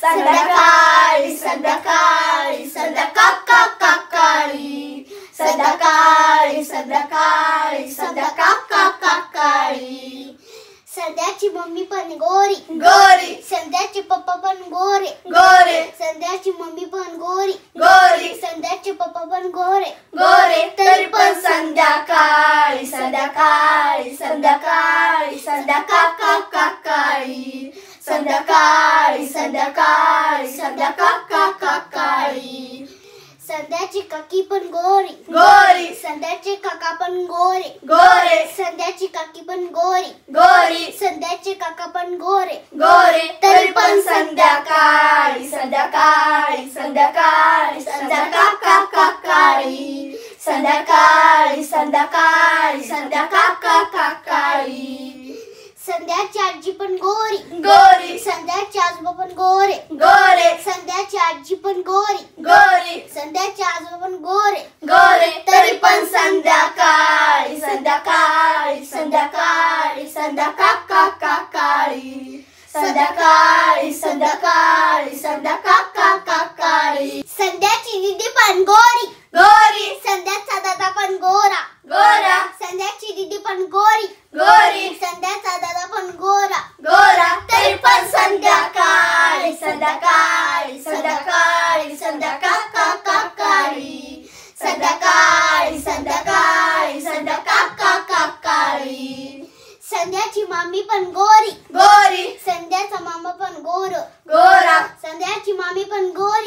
संध्याकाळी संध्याकाळी संध्याकाळी संध्याकाळी संध्याकाळी संध्याकाळी संध्याची मम्मी पण गोरी गोरी संध्याचे पप्पा पण गोरे गोरे संध्याची मम्मी पण गोरी गोरी संध्याचे पप्पा पण गोरे गोरे तरी पण संध्याकाळी संध्याकाळी संध्याकाळी संध्याकाळी संध्याकाळी संध्याकाळी संध्याकाळी संध्याची काकी पण गोरी गोरी संध्याचे काका पण गोरे गोरे संध्याची काकी पण गोरी गोरी संध्याचे काका पण गोरे गोरे तरी पण संध्याकाळी संध्याकाळी संध्याकाळी संध्याकाळी संध्याकाळी संध्याकाळी संध्याकाळी संध्याची आजी पण गोरी गोरी संध्याचे आजोबा पण गोरे गोरे संध्याची आजी पण गोरी गोरी संध्याचे आजोबा पण गोरे गोरे तरी पण संध्याकाळी संध्याकाळी संध्याकाळी संध्याकाळी संध्याकाळी संध्याकाळी संध्याकाळी संध्याची दीदी पण गोरी गोरी संध्याचा दादा पण गोरा गोरा संध्याची दीदी पण गोरी गोरी संध्याचा दादा पण गोरा गोरा तरी पण संध्याकाळी संध्याकाळी संध्याकाळी संध्याकाळी संध्याकाळी संध्याकाळी संध्याकाळी संध्याची मामी पण गोरी गोरी संध्याचा मामा पण गोर गोरा संध्याची मामी पण गोरी